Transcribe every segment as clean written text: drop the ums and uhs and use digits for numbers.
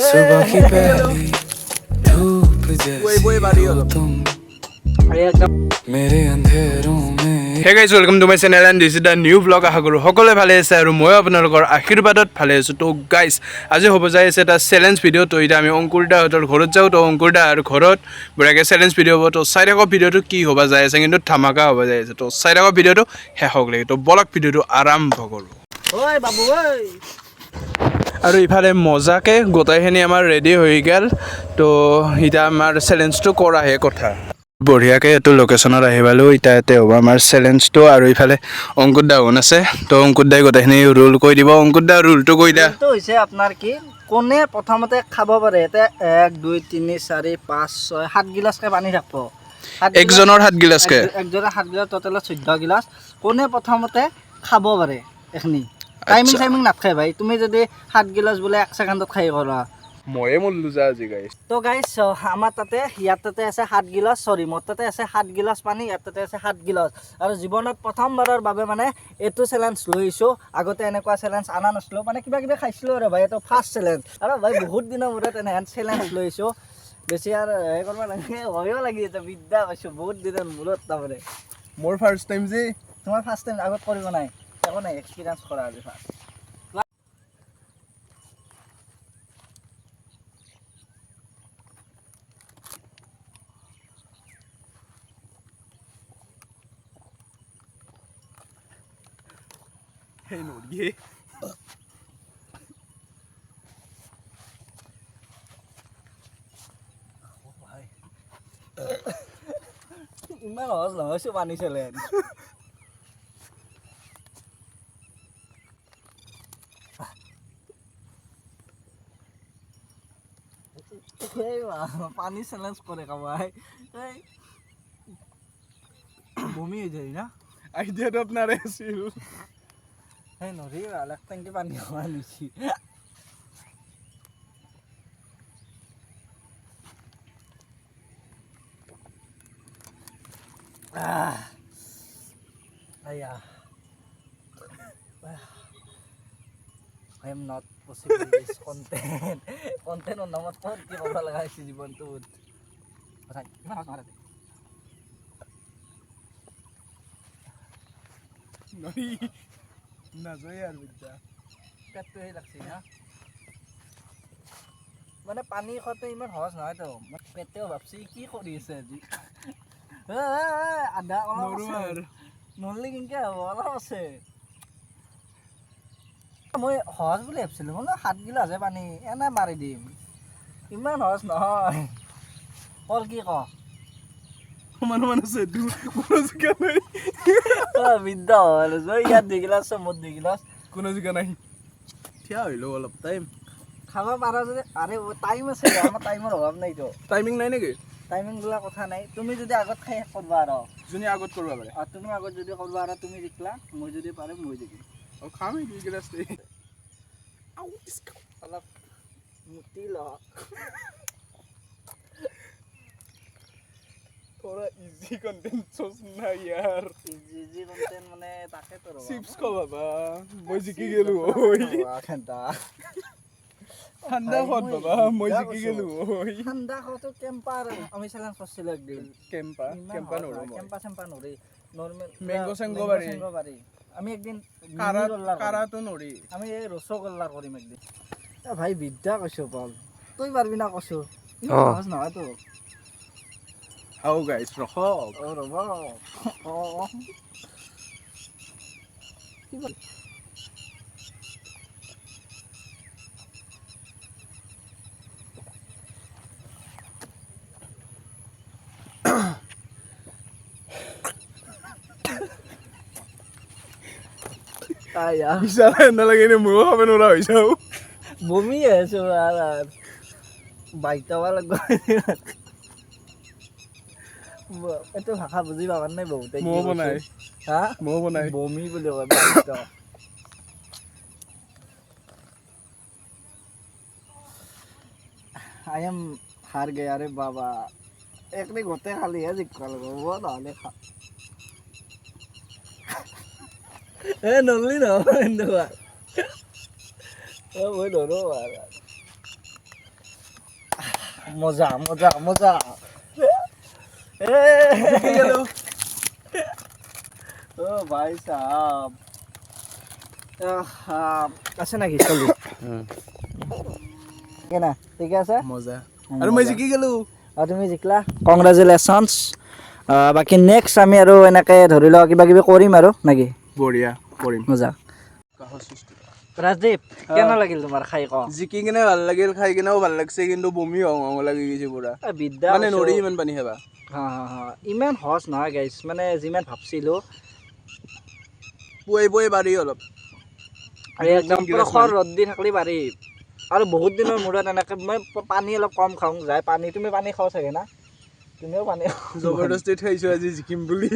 सुबह की पहली धूप जैसी हो तुम मेरे अंधेरों में Hey guys, welcome to my channel and this is the new vlog. আশা কৰোঁ সকলোৱে ভালে আছে আৰু মই আপোনালোকৰ আশীৰ্বাদত ভালে আছোঁ। তো গাইজ আজি হ'ব যাই আছে এটা চেলেঞ্জ ভিডিঅ'। তো এতিয়া আমি অংকুৰ দাহঁতৰ ঘৰত যাওঁ। তো অংকুৰ দাৰ ঘৰত বঢ়িয়াকৈ চেলেঞ্জ ভিডিঅ' হ'ব। তো চাই থাকক ভিডিঅ'টো কি হ'ব যাই আছে, কিন্তু ধামাকা হ'ব যাই আছে। তো চাই থাকক ভিডিঅ'টো শেষলৈকে। তো বলক ভিডিঅ'টো আৰম্ভ কৰোঁ। ঐ বাবু ঐ আৰু ইফালে মজাকৈ গোটেইখিনি আমাৰ ৰেডি হৈ গ'ল। তো এতিয়া আমাৰ চেলেঞ্জটো কৰাহে কথা। বঢ়িয়াকৈ এইটো লোকেশ্যনত আহি পালোঁ। এতিয়া ইয়াতে হ'ব আমাৰ চেলেঞ্জটো। আৰু ইফালে অংকুৰ দাহন আছে। তো অংকুৰ দাই গোটেইখিনি ৰুল কৈ দিব। অংকুৰ দা ৰুলটো কৈ দিয়া। এইটো হৈছে আপোনাৰ কি কোনে প্ৰথমতে খাব পাৰে। এতিয়া 1 2 3 4 5 6 7 গিলাচকৈ পানী থাকিব। একজনৰ 7 গিলাচকৈ, একজনৰ 7 গিলাচ, টোটেলত 14 গিলাচ। কোনে প্ৰথমতে খাব পাৰে এইখিনি। টাইমিং নাথাকে ভাই। তুমি যদি 7 গিলাচ বোলে 1 ছেকেণ্ডত খাই কৰা, ময়ে মল্লো যা আজি গাইছ। তো গাইছ আমাৰ ইয়াতে আছে 7 গিলাচ, মোৰ তাতে আছে 7 গিলাচ পানী, ইয়াতে আছে 7 গিলাচ। আৰু জীৱনত প্ৰথমবাৰৰ বাবে মানে এইটো চেলেঞ্জ লৈছোঁ। আগতে এনেকুৱা চেলেঞ্জ অনা নাছিলোঁ, মানে কিবা কিবি খাইছিলোঁ আৰু ভাই। এইটো ফাৰ্ষ্ট চেলেঞ্জ আৰু ভাই বহুত দিনৰ মূৰত এনেহেন চেলেঞ্জ লৈছোঁ। বেছি আৰু হেৰি কৰিব লাগে, ভয়ো লাগি আছে, বিদ্যা পাইছোঁ বহুত দিনৰ মূৰত। তাৰমানে মোৰ ফাৰ্ষ্ট টাইম যে। তোমাৰ ফাৰ্ষ্ট টাইম, আগত কৰিব নাই, একো নাই, এক্সপিৰিয়েঞ্চ কৰা আজি ফাৰ্ষ্ট। সেই নৰিয়ে ইমান সহজ নহৈছোঁ পানী চেলেঞ্জ। পানী চেলেঞ্জ কৰে কামাই, বমি হৈ যায় না। আইডিয়াটো আপোনাৰে আছিল। সেই নদী এক টেংকি পানী খোৱা নিচি। I am not possible this content. Content নামত বহুত কি কৰিব লগা হৈছে জীৱনটোত। নৰি নাযায় আৰু বিদ্যা পেটটো সেই লাগছে না, মানে পানী খোৱাটো ইমান সহজ নহয়তো। পেটেও ভাবছি কি কৰি আছে আজি। আধা অলপ আছে, নৰলি কেনেকৈ হ'ব, অলপ আছে। মই সহজ বুলি ভাবিছিলোঁ, মানে 7 গিলাচহে পানী এনে মাৰি দিম, ইমান সহজ নহয়। কল কি ক সমান আছে কোনো জিকা নাই। বিদ্যা হ'ল ইয়াত 2 গিলাচ, মোৰ 2 গিলাচ, কোনো জিকা নাই। থিয়া হইলো অলপ টাইম খাব পাৰা যদি। আৰে টাইম আছে, আমাৰ টাইমৰ অভাৱ নাইতো। টাইমিং নাই নেকি? টাইমিং বোলা কথা নাই। তুমি যদি আগত খাই শেষ কৰবা আৰু যোনে আগত কৰিব পাৰে। তুমি আগত যদি কৰবা আৰু তুমি জিকলা, মই যদি পাৰিম মই জিকিম। অঁ খাম এই 2 গিলাচ। অলপ মুটি ল। थोड़ा इजी कंटेंट सोचना यार। ইজি কন্টেন্ট মানে তাকেতো ৰ'বা। চিপছ খাও বাবা, মই জিকি গেলো ওই। ঠাণ্ডা খোৱাত বাবা, মই জিকি গেলো ওই। ঠাণ্ডা খোৱাটো কেম্পাৰ আমি চেলেঞ্জ কৰিছিলোঁ একদিন। কেম্পা নৰো মই। কেম্পা নৰি, নৰ্মেল মেংগো চেংগো পাৰি। আমি একদিন কাৰাটো নৰি। আমি এই ৰসগোল্লা কৰিম একদিন। ভাই বিদ্যা কৈছোঁ বল, তই পাৰিবি না কৈছোঁ, ইমান সহজ নহয়তো। হাও গাইছ ৰখক। ৰ'বা বিচাৰা নালাগে নে, ময়ো খাব নোৱাৰা হৈ যাওঁ। বমি আছোঁ বাইক যাব লাগিব। এইটো ভাষা বুজি পাবাৰ নাই বহুতে। ময়ো বনাই হা ময়ো বনাই বমি বুলি কয় বাইক। I am हार गया रे बाबा। एक ने गोते खाली है जिक्का लगा वो डाले खा। ए नल्ली ना इंदुआ। ओ वो डरो वाला। মজা মজা মজা ও ভাই সাহেব আছে নাকি চলি কেনা ঠিক আছে মজা আৰু মই জিকি গেলো আৰু তুমি জিকলা কংগ্ৰেচুলেশ্যনছ বাকী নেক্সট আমি আৰু এনেকৈ ধৰি লওক কিবা কিবি কৰিম আৰু নেকি বঢ়িয়া কৰিম মজা ৰাজদীপ কেনে লাগিল তোমাৰ খাই ক জিকি কিনে ভাল লাগিল খাই কিনেও ভাল লাগছে কিন্তু বমি হওঁ লাগি গৈছে পুৰা বিদ্যা মানে নৰি ইমান পানী খাবা ইমান সহজ নহয় গাইছ মানে যিমান ভাবছিলোঁ পুৱাই বাৰী অলপ আৰু একদম প্ৰখৰ ৰ'দ দি থাকিলে পাৰি আৰু বহুত দিনৰ মূৰত এনেকৈ মই পানী অলপ কম খাওঁ যায় পানী তুমি পানী খাওঁ চাগে না তুমিও পানী জবৰদস্তি খাইছোঁ আজি জিকিম বুলি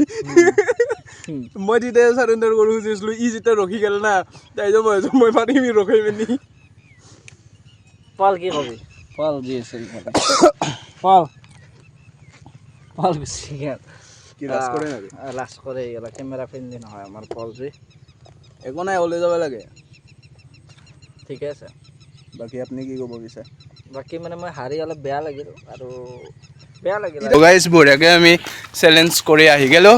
মই তেতিয়া চাৰেণ্ডাৰ কৰিব খুজিছিলোঁ ই যেতিয়া ৰখি গ'ল না তাৰপিছত মই পানী ৰখাই পিনি পল কি কবি পল যি আছে পল পল গুচি গ'ল কি লাজ কৰে নেকি লাজ কৰে কেমেৰা ফ্ৰেণ্ডলি নহয় আমাৰ পল যি একো নাই ওলাই যাব লাগে ঠিকে আছে বাকী আপুনি কি ক'ব বিচাৰে বাকী মানে মই হাৰি অলপ বেয়া লাগিল আৰু বেয়া লাগিল গাইজ বঢ়িয়াকৈ আমি চেলেঞ্জ কৰি আহি গ'লোঁ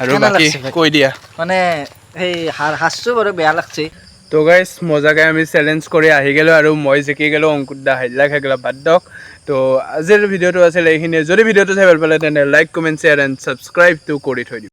আৰু বাকী কৈ দিয়া মানে সেই হাৰছোঁ বাৰু বেয়া লাগছে তো গাইজ মজাকৈ আমি চেলেঞ্জ কৰি আহি গ'লোঁ আৰু মই জিকি গ'লোঁ অংকুৰ দা হাইলা খাই গ'লোঁ বাদ দিয়ক তো আজিৰ ভিডিঅ'টো আছিলে এইখিনিয়ে যদি ভিডিঅ'টো চাই ভাল পালে তেন্তে লাইক কমেণ্ট শ্বেয়াৰ এণ্ড ছাবস্ক্ৰাইবটো কৰি থৈ দিম